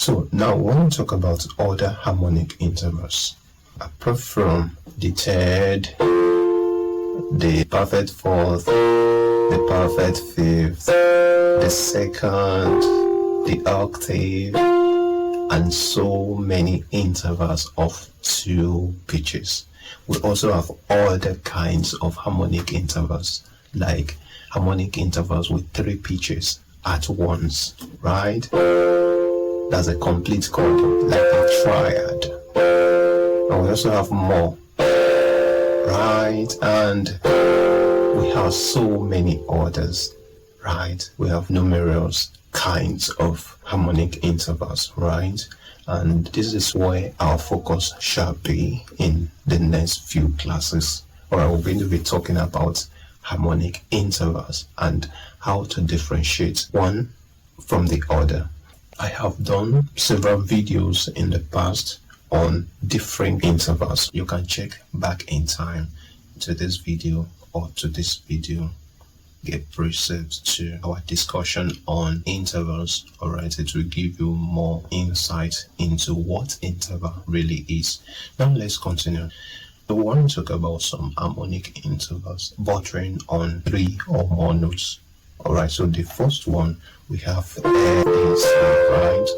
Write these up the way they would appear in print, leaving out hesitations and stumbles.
So now when we talk about other harmonic intervals, apart from the third, the perfect fourth, the perfect fifth, the second, the octave, and so many intervals of 2 pitches, we also have other kinds of harmonic intervals, like harmonic intervals with 3 pitches at once, right? That's a complete chord, like a triad. And we also have more, right? And we have so many others, right? We have numerous kinds of harmonic intervals, right? And this is where our focus shall be in the next few classes. Alright, we're going to be talking about harmonic intervals and how to differentiate one from the other. I have done several videos in the past on different intervals. You can check back in time to this video or to this video, get precepts to our discussion on intervals. Alright, it will give you more insight into what interval really is. Now let's continue. We want to talk about some harmonic intervals bordering on 3 or more notes. Alright, so the first one we have F is right.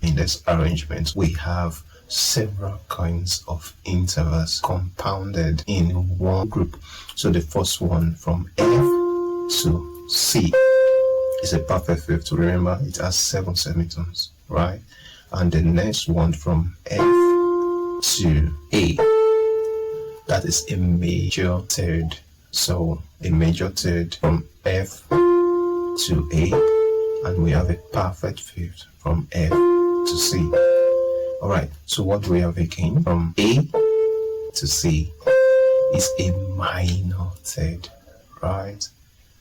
In this arrangement we have several kinds of intervals compounded in one group. So the first one from F to C is a perfect fifth. Remember, it has 7 semitones, right? And the next one from F to A, that is a major third. So a major third from F to A, and we have a perfect fifth from F to C. Alright, so what do we have again? From A to C is a minor third, right?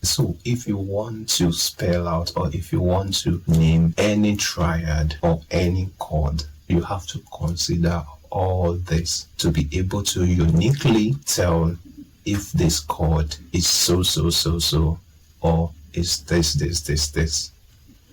So if you want to spell out, or if you want to name any triad or any chord, you have to consider all this to be able to uniquely tell if this chord is so, or is this.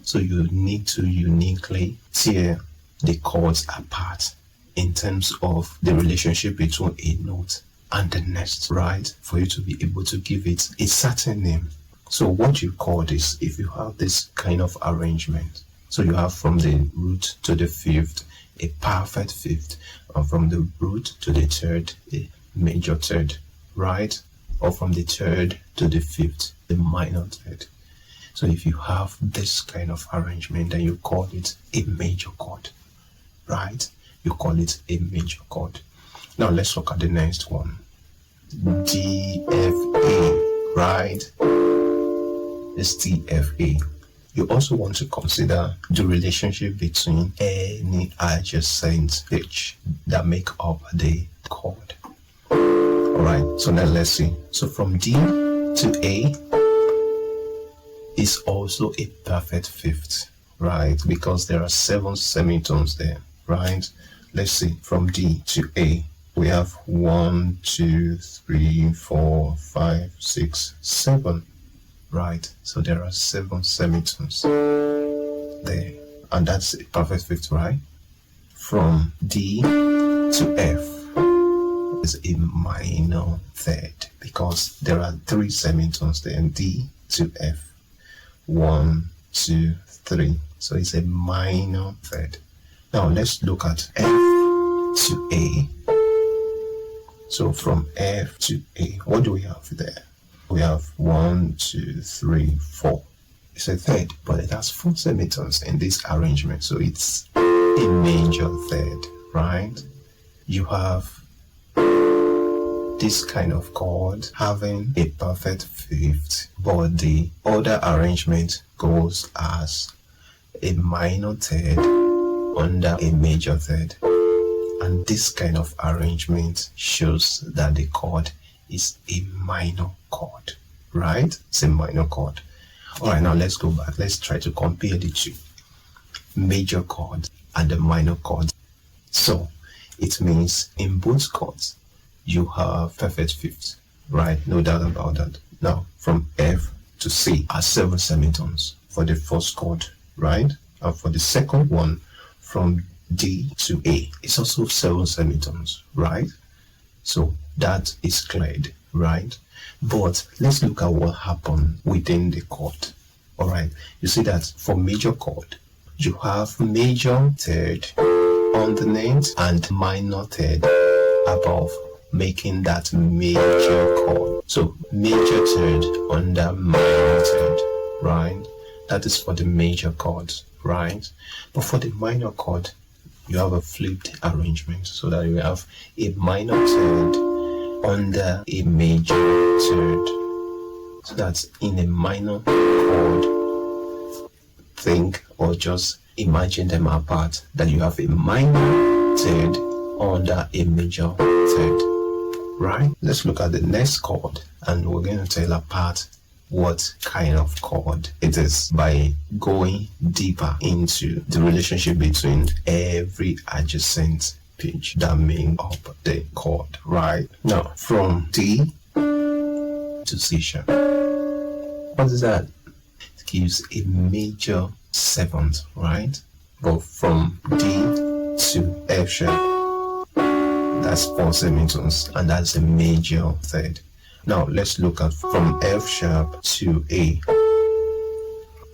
So you need to uniquely tear the chords apart in terms of the relationship between a note and the next, right? For you to be able to give it a certain name. So what you call this, if you have this kind of arrangement, so you have from the root to the fifth a perfect fifth, or from the root to the third a major third, right? Or from the third to the fifth the minor third. So if you have this kind of arrangement, then you call it a major chord, right? You call it a major chord. Now let's look at the next one. D, F, A, right? It's D, F, A. You also want to consider the relationship between any adjacent pitch that make up the chord. Alright, so now let's see. So from D to A is also a perfect fifth, right? Because there are 7 semitones there, right? Let's see, from D to A we have 1, 2, 3, 4, 5, 6, 7, right? So there are 7 semitones there, and that's a perfect fifth, right? From D to F is a minor third because there are 3 semitones there, and D to F, 1, 2, 3, so it's a minor third. Now let's look at F to A. So from F to A, what do we have there? We have 1, 2, 3, 4. It's a third, but it has 4 semitones in this arrangement, so it's a major third, right? You have this kind of chord having a perfect fifth, but the other arrangement goes as a minor third under a major third, and this kind of arrangement shows that the chord is a minor chord, right? It's a minor chord. Alright, now let's go back. Let's try to compare the two, major chord and the minor chord. So it means in both chords you have perfect fifths, right? No doubt about that. Now from F to C are 7 semitones for the first chord, right? And for the second one, from D to A, it's also 7 semitones, right? So that is cleared, right? But let's look at what happened within the chord. All right, you see that for major chord, you have major third underneath and minor third above, making that major chord. So major third under minor third, right? That is for the major chords, right? But for the minor chord, you have a flipped arrangement, so that you have a minor third under a major third. So that's in a minor chord. Think or just imagine them apart, that you have a minor third under a major third, right? Let's look at the next chord, and we're going to tell apart what kind of chord it is by going deeper into the relationship between every adjacent pitch that make up the chord, right? Now, from D to C sharp, what is that? It gives a major seventh, right? But from D to F sharp, that's 4 semitones, and that's a major third. Now let's look at from F sharp to A.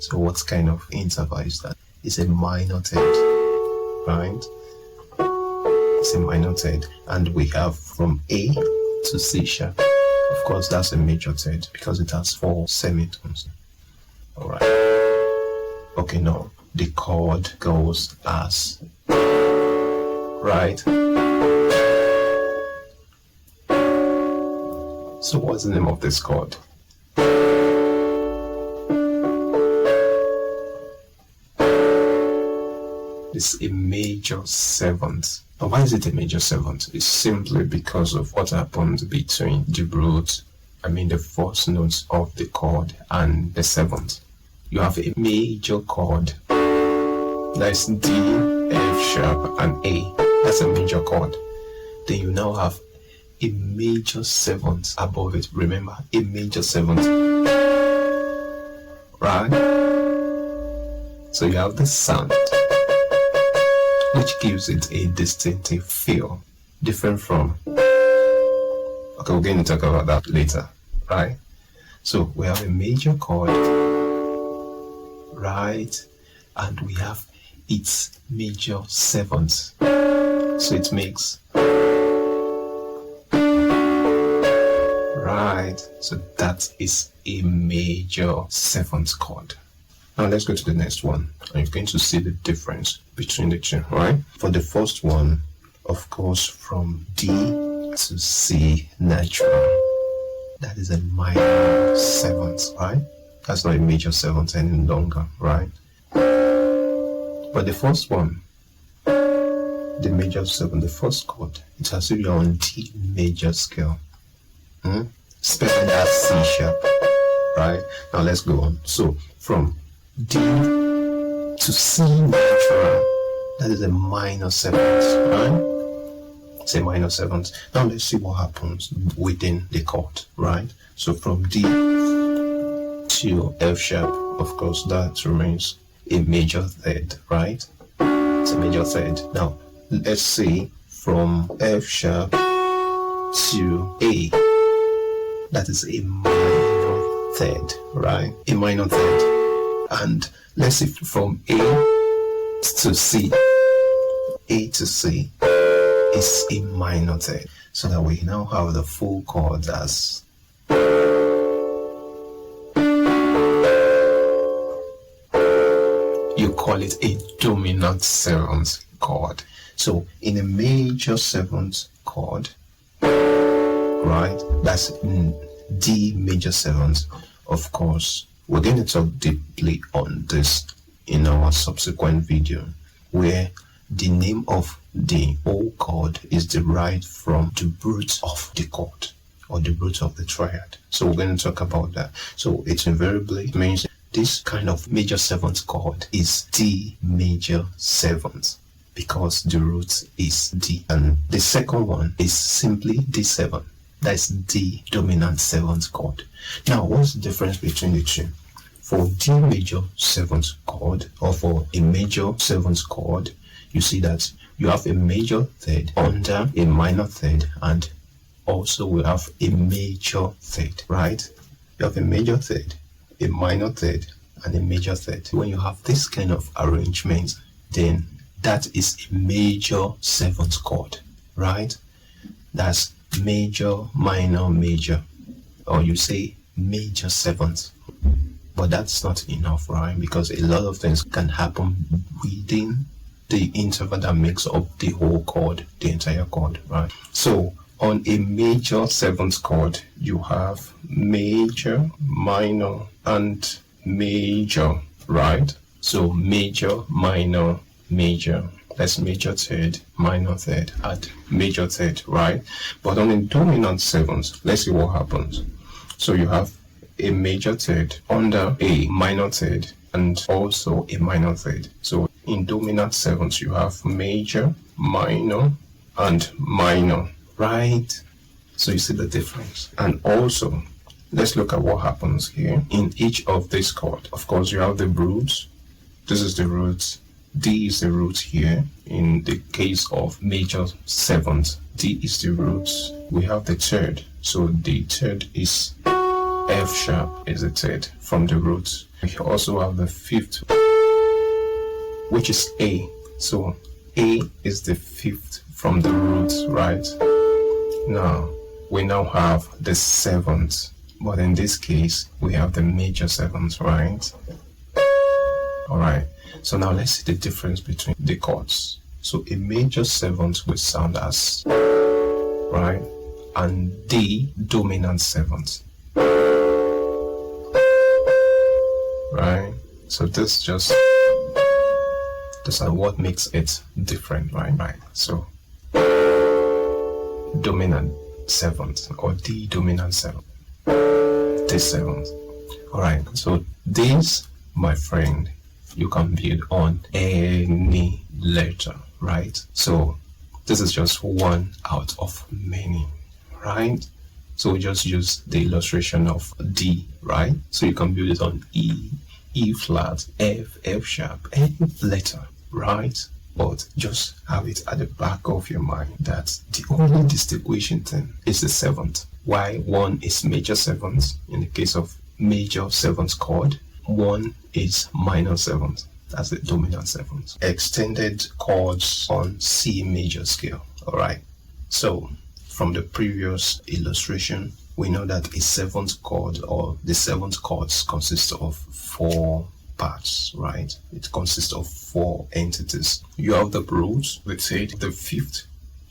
So what kind of interval is that? It's a minor third, right? It's a minor third. And we have from A to C sharp. Of course, that's a major third because it has 4 semitones. All right. Okay, now the chord goes as, right? So what's the name of this chord? It's a major seventh. Now why is it a major seventh? It's simply because of what happened between the root, the first notes of the chord, and the seventh. You have a major chord, that's D, F sharp, and A. That's a major chord. Then you now have a major seventh above it. Remember, a major seventh, right? So you have the sound, which gives it a distinctive feel, different from, okay, we're going to talk about that later, right? So we have a major chord, right? And we have its major seventh. So it makes, right? So that is a major seventh chord. Now let's go to the next one, and you're going to see the difference between the two, right? For the first one, of course, from D to C natural, that is a minor seventh, right? That's not a major seventh any longer, right? But the first one, the major seventh, the first chord, it's as if you're on D major scale, spelling that C sharp, right? Now let's go on. So from D to C natural, that is a minor seventh, right? It's a minor seventh. Now let's see what happens within the chord, right? So from D to F sharp, of course, that remains a major third, right? It's a major third. Now let's see from F sharp to A, that is a minor third, right? A minor third. And let's see from A to C. A to C is a minor third. So that we now have the full chord as you call it a dominant seventh chord. So in a major seventh chord, right, that's D major seventh. Of course, we're going to talk deeply on this in our subsequent video, where the name of the whole chord is derived from the root of the chord, or the root of the triad. So we're going to talk about that. So it invariably means this kind of major seventh chord is D major seventh, because the root is D. And the second one is simply D7. That's D dominant seventh chord. Now, what's the difference between the two? for D major 7th chord, or for a major 7th chord, you see that you have a major third under a minor third, and also we have a major third, right? You have a major third, a minor third, and a major third. When you have this kind of arrangement, then that is a major 7th chord, right? That's major, minor, major, or you say major 7th. But that's not enough, right? Because a lot of things can happen within the interval that makes up the whole chord, the entire chord, right? So on a major 7th chord, you have major, minor, and major, right? So major, minor, major. That's major third, minor third, and major third, right? But on a dominant 7th, let's see what happens. So you have a major third under a minor third and also a minor third. So in dominant 7th, you have major, minor, and minor, right? So you see the difference. And also, let's look at what happens here in each of these chords. Of course, you have the roots. This is the roots. D is the root here. In the case of major 7th, D is the roots. We have the third. So the third is F sharp is the third from the roots. We also have the 5th, which is A. So A is the 5th from the roots, right? Now, we now have the 7th, but in this case, we have the major 7th, right? Alright, so now let's see the difference between the chords. So a major 7th will sound as, right? And D dominant 7th. Right? So this are what makes it different, right? Right. So dominant 7th or D dominant 7th. This 7th. Alright, so this, my friend, you can build on any letter, right? So this is just one out of many, right? So we just use the illustration of D, right? So you can build it on E, E flat, F, F sharp, any letter, right? But just have it at the back of your mind that the only distinguishing thing is the 7th. Why one is major 7th in the case of major 7th chord, one is minor 7th. That's the dominant 7th. Extended chords on C major scale. All right. So from the previous illustration, we know that a 7th chord or the 7th chords consists of 4 parts, right? It consists of 4 entities. You have the roots, the third, the 5th,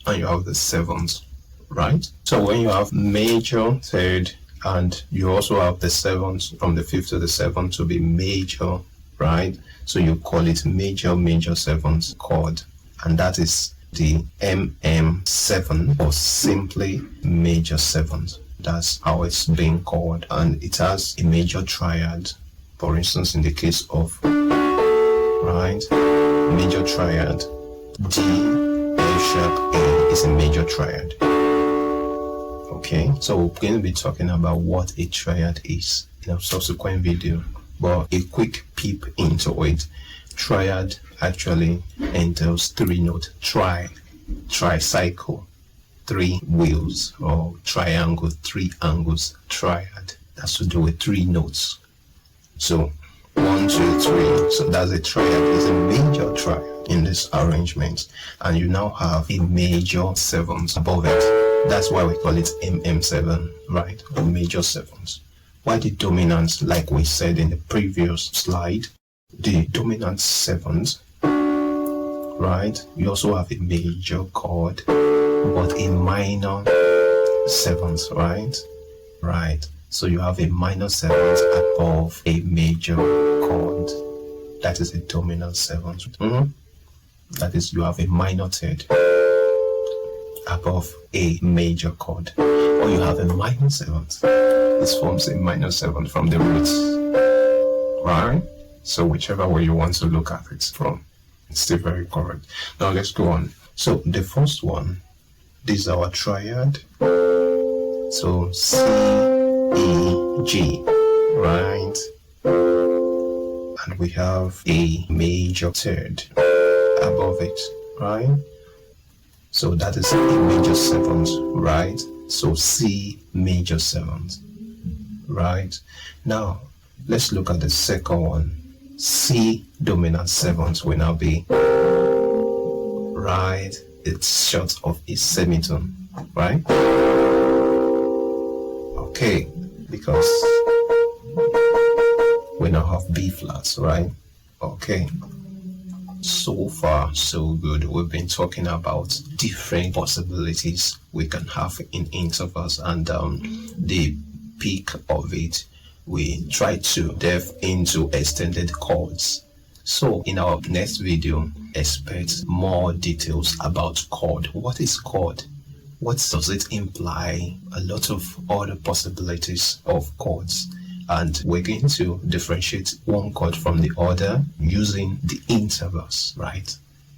and you have the 7th, right? So when you have major, third, and you also have the 7th, from the 5th to the 7th to be major, right? So you call it major 7th chord, and that is the MM7 or simply major 7th. That's how it's being called, and it has a major triad. For instance, in the case of, right, major triad, D, F sharp, A is a major triad. Okay, so we're going to be talking about what a triad is in a subsequent video, but a quick peep into it. Triad actually entails 3-note tricycle, 3 wheels, or triangle, 3 angles, triad. That's to do with 3 notes. So 1, 2, 3. So that's a triad. It's a major triad in this arrangement, and you now have a major 7th above it. That's why we call it MM7, right? Or major 7th. Why the dominant, like we said in the previous slide, the dominant 7th, right? You also have a major chord, but a minor 7th, right? Right. So you have a minor 7th above a major chord. That is a dominant 7th. That is, you have a minor third above a major chord. Or you have a minor 7th. This forms a minor 7th from the roots. Right? So whichever way you want to look at it from, it's still very correct. Now let's go on. So the first one, this is our triad. So C, E, G, right? and we have a major third above it, right? So that is a major seventh, right? So C major seventh, right? Now let's look at the second one. C dominant seventh will now be, right? It's short of a semitone, right? Okay, because we now have B flats, right? Okay, so far so good. We've been talking about different possibilities we can have in intervals, and the peak of it, we try to delve into extended chords. So in our next video, expect more details about chord. What is chord? What does it imply? A lot of other possibilities of chords, and we're going to differentiate one chord from the other using the intervals, right?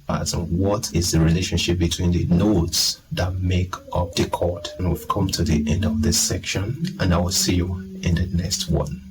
And what is the relationship between the notes that make up the chord? And we've come to the end of this section, and I will see you in the next one.